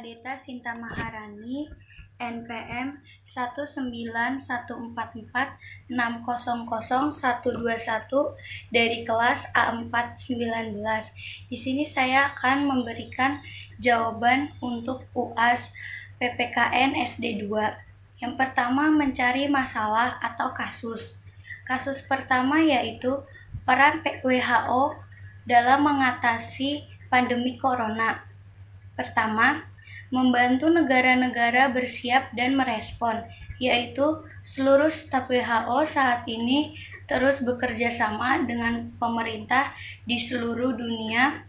Bernadetta Sinta Maharani, NPM 19144600121 dari kelas A419. Di sini saya akan memberikan jawaban untuk UAS PPKN SD 2. Yang pertama, mencari masalah atau kasus. Kasus pertama yaitu peran WHO dalam mengatasi pandemi corona. Pertama, membantu negara-negara bersiap dan merespon, yaitu seluruh staf WHO saat ini terus bekerja sama dengan pemerintah di seluruh dunia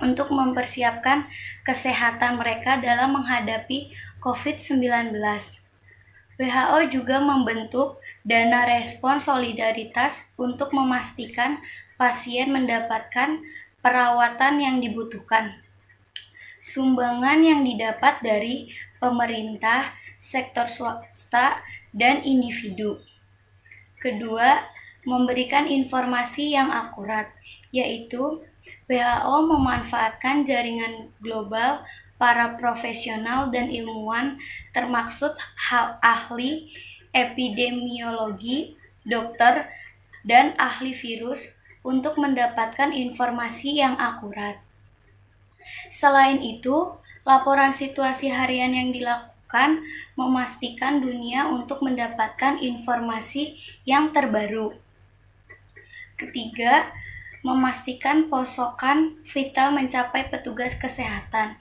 untuk mempersiapkan kesehatan mereka dalam menghadapi COVID-19. WHO juga membentuk dana respons solidaritas untuk memastikan pasien mendapatkan perawatan yang dibutuhkan. Sumbangan yang didapat dari pemerintah, sektor swasta, dan individu. Kedua, memberikan informasi yang akurat, yaitu WHO memanfaatkan jaringan global para profesional dan ilmuwan termaksud ahli epidemiologi, dokter, dan ahli virus untuk mendapatkan informasi yang akurat. Selain itu, laporan situasi harian yang dilakukan memastikan dunia untuk mendapatkan informasi yang terbaru. Ketiga, memastikan pasokan vital mencapai petugas kesehatan,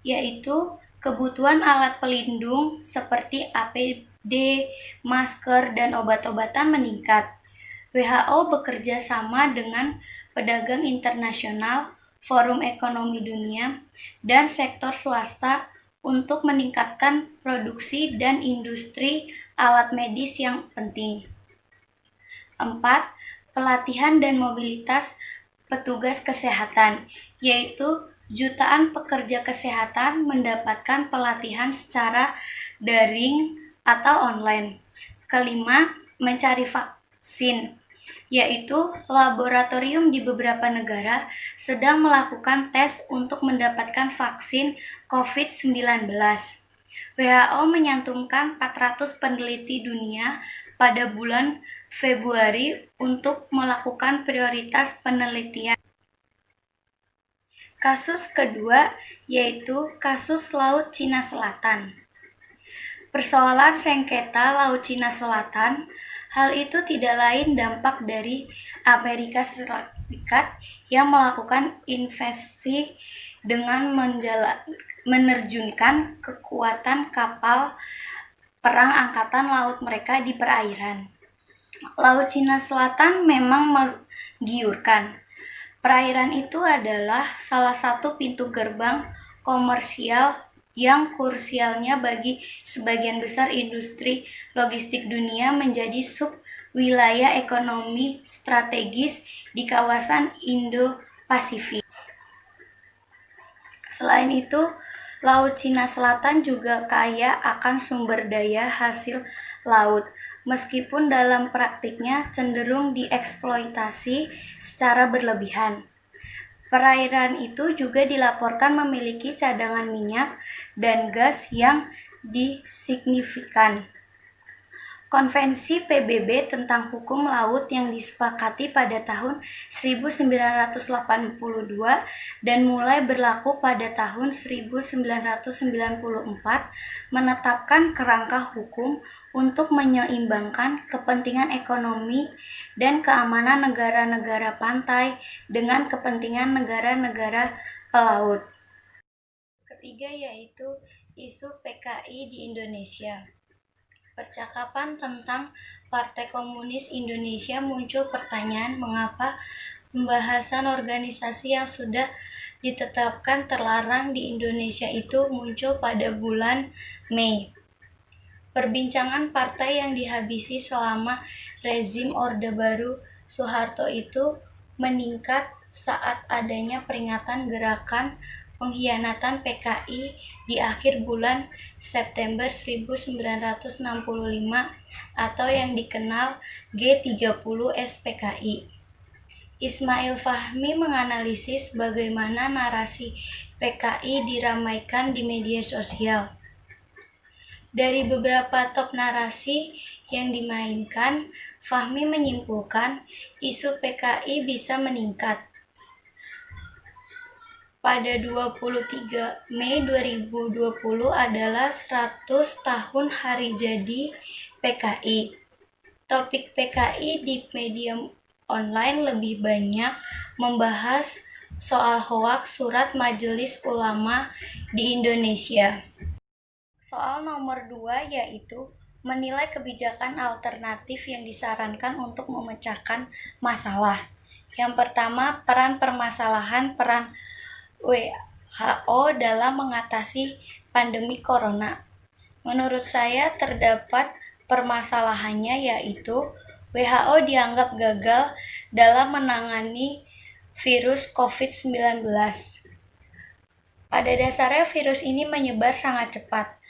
yaitu kebutuhan alat pelindung seperti APD, masker, dan obat-obatan meningkat. WHO bekerja sama dengan pedagang internasional, Forum Ekonomi Dunia, dan sektor swasta untuk meningkatkan produksi dan industri alat medis yang penting. 4. Pelatihan dan mobilitas petugas kesehatan, yaitu jutaan pekerja kesehatan mendapatkan pelatihan secara daring atau online. Kelima, mencari vaksin, yaitu laboratorium di beberapa negara sedang melakukan tes untuk mendapatkan vaksin COVID-19. WHO menyantumkan 400 peneliti dunia pada bulan Februari untuk melakukan prioritas penelitian. Kasus kedua yaitu kasus Laut Cina Selatan. Persoalan sengketa Laut Cina Selatan. Hal itu tidak lain dampak dari Amerika Serikat yang melakukan invasi dengan menerjunkan kekuatan kapal perang angkatan laut mereka di perairan. Laut Cina Selatan memang menggiurkan. Perairan itu adalah salah satu pintu gerbang komersial yang krusialnya bagi sebagian besar industri logistik dunia, menjadi sub-wilayah ekonomi strategis di kawasan Indo-Pasifik. Selain itu, Laut Cina Selatan juga kaya akan sumber daya hasil laut, meskipun dalam praktiknya cenderung dieksploitasi secara berlebihan. Perairan itu juga dilaporkan memiliki cadangan minyak dan gas yang signifikan. Konvensi PBB tentang hukum laut yang disepakati pada tahun 1982 dan mulai berlaku pada tahun 1994 menetapkan kerangka hukum untuk menyeimbangkan kepentingan ekonomi dan keamanan negara-negara pantai dengan kepentingan negara-negara pelaut. Ketiga yaitu isu PKI di Indonesia. Percakapan tentang Partai Komunis Indonesia muncul pertanyaan mengapa pembahasan organisasi yang sudah ditetapkan terlarang di Indonesia itu muncul pada bulan Mei. Perbincangan partai yang dihabisi selama rezim Orde Baru Soeharto itu meningkat saat adanya peringatan gerakan pengkhianatan PKI di akhir bulan September 1965 atau yang dikenal G30 SPKI. Ismail Fahmi menganalisis bagaimana narasi PKI diramaikan di media sosial. Dari beberapa top narasi yang dimainkan, Fahmi menyimpulkan isu PKI bisa meningkat. Pada 23 Mei 2020 adalah 100 tahun hari jadi PKI. Topik PKI di media online lebih banyak membahas soal hoaks surat Majelis Ulama di Indonesia. Soal nomor 2 yaitu menilai kebijakan alternatif yang disarankan untuk memecahkan masalah. Yang pertama, peran WHO dalam mengatasi pandemi corona. Menurut saya terdapat permasalahannya, yaitu WHO dianggap gagal dalam menangani virus COVID-19. Pada dasarnya virus ini menyebar sangat cepat,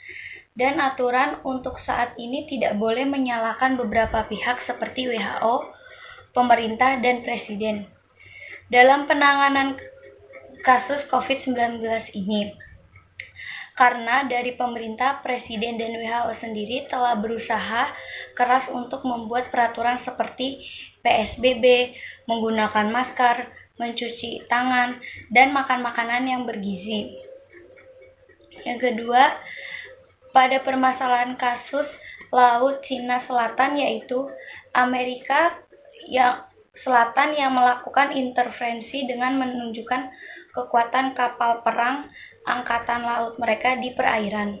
dan aturan untuk saat ini tidak boleh menyalahkan beberapa pihak seperti WHO, pemerintah, dan presiden dalam penanganan kasus COVID-19 ini. Karena dari pemerintah, presiden, dan WHO sendiri telah berusaha keras untuk membuat peraturan seperti PSBB, menggunakan masker, mencuci tangan, dan makan makanan yang bergizi. Yang kedua, pada permasalahan kasus Laut Cina Selatan, yaitu Amerika Selatan yang melakukan intervensi dengan menunjukkan kekuatan kapal perang angkatan laut mereka di perairan.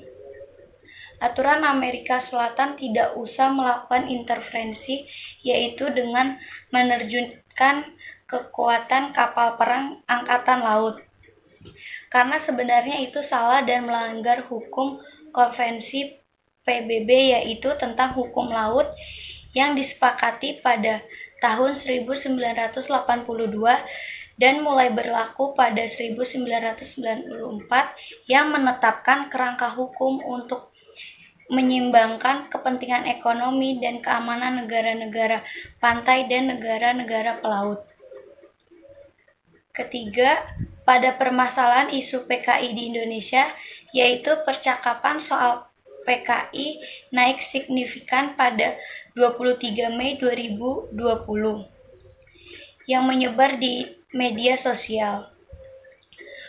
Aturan Amerika Selatan tidak usah melakukan intervensi, yaitu dengan menerjunkan kekuatan kapal perang angkatan laut. Karena sebenarnya itu salah dan melanggar hukum konvensi PBB, yaitu tentang hukum laut yang disepakati pada tahun 1982 dan mulai berlaku pada 1994 yang menetapkan kerangka hukum untuk menyeimbangkan kepentingan ekonomi dan keamanan negara-negara pantai dan negara-negara pelaut. Ketiga, pada permasalahan isu PKI di Indonesia, yaitu percakapan soal PKI naik signifikan pada 23 Mei 2020 yang menyebar di media sosial.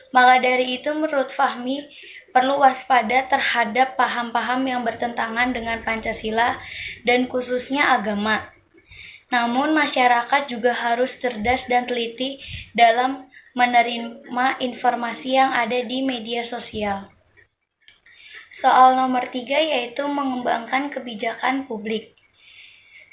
Maka dari itu, menurut Fahmi, perlu waspada terhadap paham-paham yang bertentangan dengan Pancasila dan khususnya agama. Namun, masyarakat juga harus cerdas dan teliti dalam menerima informasi yang ada di media sosial. Soal nomor 3 yaitu mengembangkan kebijakan publik.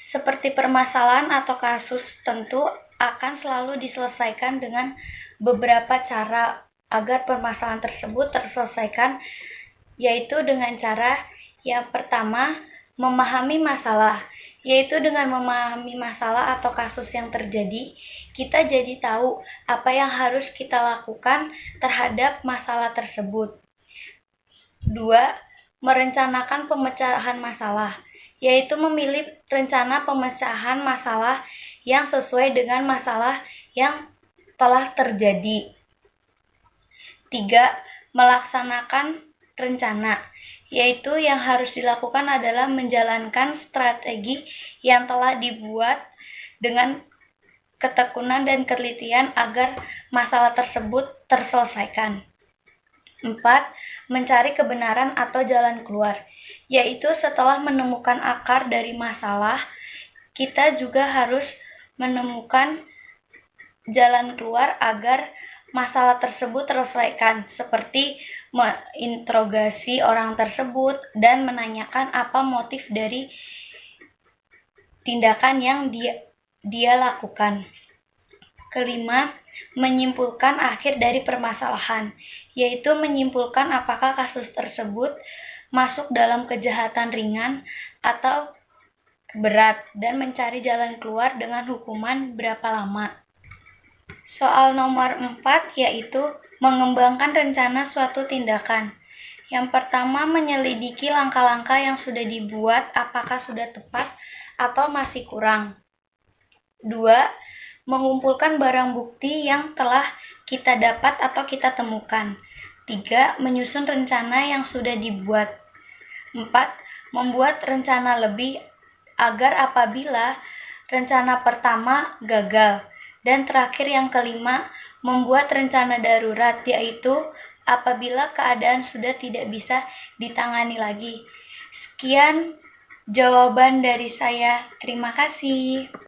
Seperti permasalahan atau kasus tentu akan selalu diselesaikan dengan beberapa cara agar permasalahan tersebut terselesaikan, yaitu dengan cara yang pertama, memahami masalah, yaitu dengan memahami masalah atau kasus yang terjadi, kita jadi tahu apa yang harus kita lakukan terhadap masalah tersebut. 2. Merencanakan pemecahan masalah, yaitu memilih rencana pemecahan masalah yang sesuai dengan masalah yang telah terjadi. 3. Melaksanakan rencana, yaitu yang harus dilakukan adalah menjalankan strategi yang telah dibuat dengan ketekunan dan ketelitian agar masalah tersebut terselesaikan. 4. Mencari kebenaran atau jalan keluar, yaitu setelah menemukan akar dari masalah, kita juga harus menemukan jalan keluar agar masalah tersebut terselesaikan, seperti menginterogasi orang tersebut dan menanyakan apa motif dari tindakan yang dia lakukan. Kelima, menyimpulkan akhir dari permasalahan, yaitu menyimpulkan apakah kasus tersebut masuk dalam kejahatan ringan atau berat dan mencari jalan keluar dengan hukuman berapa lama. Soal nomor 4 yaitu mengembangkan rencana suatu tindakan. Yang pertama, menyelidiki langkah-langkah yang sudah dibuat apakah sudah tepat atau masih kurang. 2. mengumpulkan barang bukti yang telah kita dapat atau kita temukan. 3. Menyusun rencana yang sudah dibuat. 4. Membuat rencana lebih agar apabila rencana pertama gagal. Dan terakhir yang kelima, membuat rencana darurat, yaitu apabila keadaan sudah tidak bisa ditangani lagi. Sekian jawaban dari saya. Terima kasih.